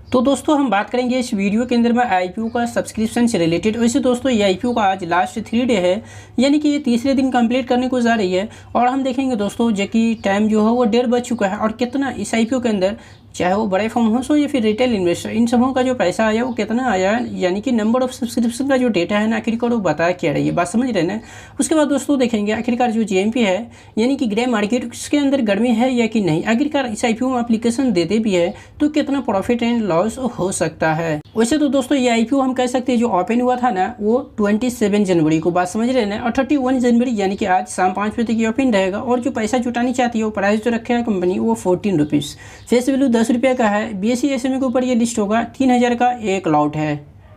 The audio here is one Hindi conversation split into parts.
तो दोस्तों हम बात करेंगे इस वीडियो के अंदर में आईपीओ का सब्सक्रिप्शन से रिलेटेड। वैसे दोस्तों ये आईपीओ का आज लास्ट 3 डे है, यानी कि ये तीसरे दिन कंप्लीट करने को जा रही है। और हम देखेंगे दोस्तों जो कि टाइम जो है वो 1:30 बज चुका है और कितना इस आईपीओ के अंदर, चाहे वो बड़े फर्म हो या फिर रिटेल इन्वेस्टर, इन सबों का जो पैसा आया वो कितना आया है, यानी कि नंबर ऑफ सब्सक्रिप्शन का जो डेटा है ना आखिरकार वो बता क्या रही है, बात समझ रहे ना। उसके बाद दोस्तों देखेंगे आखिरकार जो जीएमपी है यानी कि ग्रे मार्केट, उसके अंदर गर्मी है या कि नहीं, आखिरकार इस आईपीओ में एप्लीकेशन देते भी है तो कितना प्रॉफिट एंड लॉस हो सकता है। वैसे तो दोस्तों ये आईपीओ हम कह सकते हैं जो ओपन हुआ था ना वो 27 जनवरी को, बात समझ रहे हैं ना, और 31 जनवरी यानी कि आज शाम 5 बजे तक ये ओपन रहेगा। और जो पैसा जुटानी चाहती है वो प्राइस जो रखे है कंपनी वो 14 रुपीज़, फेस वैल्यू 10 रुपये का है। बीएसई एसएमई के ऊपर ये लिस्ट होगा, 3000 का एक लॉट है।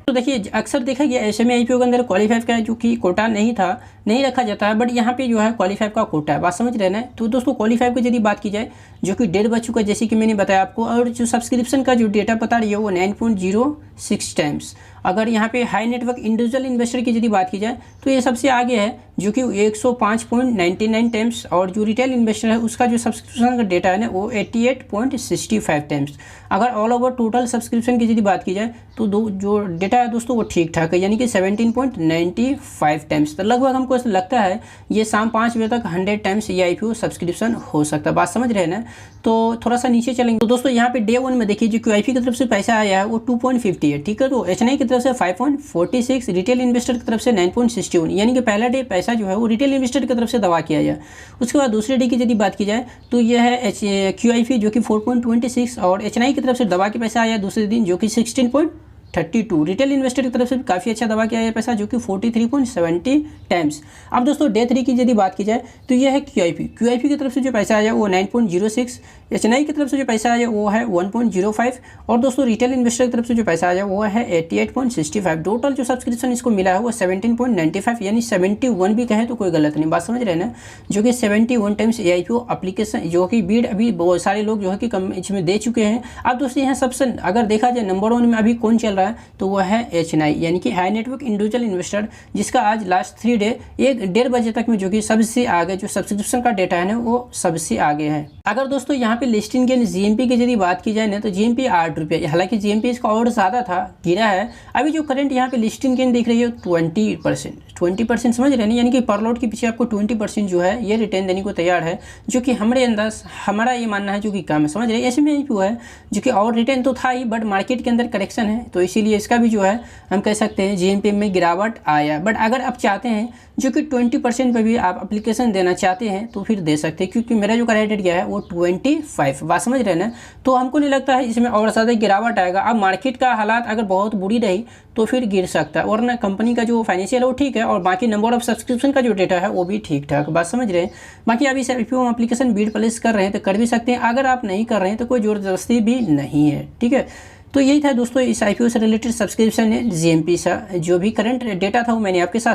तो देखिए अक्सर देखा गया एसएमई आईपीओ के अंदर क्वालीफाई का जो कि कोटा नहीं था, नहीं रखा जाता है, बट यहाँ पे जो है क्वालीफाई का कोटा है, बात समझ रहे हैं। तो दोस्तों क्वालीफाई की यदि बात की जाए जो कि 1:30 बज चुका है जैसे कि मैंने बताया आपको, और जो सब्सक्रिप्शन का जो डेटा बता रही है वो 9.06 टाइम्स। अगर यहाँ पे हाई नेटवर्क इंडिविजुअल इन्वेस्टर की यदि बात की जाए तो ये सबसे आगे है जो कि 105.99 टाइम्स, और जो रिटेल इन्वेस्टर है उसका जो सब्सक्रिप्शन का डेटा है ना वो 88.65 टाइम्स। अगर ऑल ओवर टोटल सब्सक्रिप्शन की यदि बात की जाए तो जो डेटा है दोस्तों वो ठीक ठाक है, यानी कि 17.95 टाइम्स। तो लगभग हमको ऐसा लगता है ये शाम 5 बजे तक 100 टाइम्स ये आईपीओ सब्सक्रिप्शन हो सकता है, बात समझ रहे हैं ना। तो थोड़ा सा नीचे चलेंगे तो दोस्तों यहाँ पे डे 1 में देखिए जो क्यूआईपी की तरफ से पैसा आया है वो 2.50 है, ठीक है। तो एचएनआई की तरफ से 5.46, रिटेल इन्वेस्टर की तरफ से 9.61, यानी कि पहला डे पैसा जो है वो रिटेल इन्वेस्टर की तरफ से दबा किया जाए। उसके बाद दूसरे डे की यदि बात की जाए तो यह है क्यूआईपी जो कि 4.26, और एचएनआई की तरफ से दबा के पैसा आया दूसरे दिन जो कि 16.32। रिटेल इन्वेस्टर की तरफ से भी काफ़ी अच्छा दबा किया है पैसा जो कि 43.70 टाइम्स। अब दोस्तों डे 3 की यदि बात की जाए तो यह है क्यूआईपी की तरफ से जो पैसा आया वो 9.06, एचएनआई की तरफ से जो पैसा आया वो है 1.05, और दोस्तों रिटेल इन्वेस्टर की तरफ से जो पैसा आया वो है 88.65। टोटल जो सब्सक्रिप्शन इसको मिला है वो 17.95, यानी 71 भी कहें तो कोई गलत नहीं, बात समझ रहे हैं ना, जो कि 71 टाइम्स एआईपीओ एप्लीकेशन जो कि बीड अभी बहुत सारे लोग जो है कि इसमें दे चुके हैं। अब दोस्तों यहाँ सबसे अगर देखा जाए नंबर 1 में अभी कौन चल रहा है तो वह है एचएनआई, यानी कि हाई नेटवर्क इंडिविजुअल इन्वेस्टर, जिसका आज लास्ट 3 डे 1:30 बजे तक में जो कि सबसे आगे जो सब्सक्रिप्शन का डेटा है ना वो सबसे आगे है। अगर दोस्तों यहाँ पे लिस्टिंग गेन जीएमपी की यदि बात की जाए ना तो जीएमपी 8 रुपये, हालांकि जीएमपी इसका और ज़्यादा था, गिरा है। अभी जो करंट यहाँ पे लिस्टिंग गेन दिख रही है 20%, समझ रहे हैं, यानी कि पर लॉट के पीछे आपको 20% जो है ये रिटर्न देने को तैयार है, जो कि हमारा ये मानना है जो कि कम है, समझ रहे हैं। ऐसे में आईपीओ है जो कि और रिटर्न तो था ही, बट मार्केट के अंदर करेक्शन है तो इसीलिए इसका भी जो है हम कह सकते हैं जीएमपी में गिरावट आया। बट अगर आप चाहते हैं जो कि 20% पे भी आप एप्लीकेशन देना चाहते हैं तो फिर दे सकते हैं, क्योंकि मेरा जो क्राइटेरिया है वो 25, बात समझ रहे हैं ना। तो हमको नहीं लगता है इसमें और ज़्यादा गिरावट आएगा। अब मार्केट का हालात अगर बहुत बुरी रही तो फिर गिर सकता है, वरना कंपनी का जो फाइनेंशियल है वो ठीक है, और बाकी नंबर ऑफ सब्सक्रिप्शन का जो डेटा है वो भी ठीक ठाक, बात समझ रहे हैं। बाकी अभी आईपीओ एप्लीकेशन बीड प्लेस कर रहे हैं तो कर भी सकते हैं, अगर आप नहीं कर रहे हैं तो कोई जोर जबरदस्ती भी नहीं है, ठीक है। तो यही था दोस्तों इस आईपीओ से रिलेटेड सब्सक्रिप्शन जीएमपी सा जो भी करंट डेटा था वो मैंने आपके साथ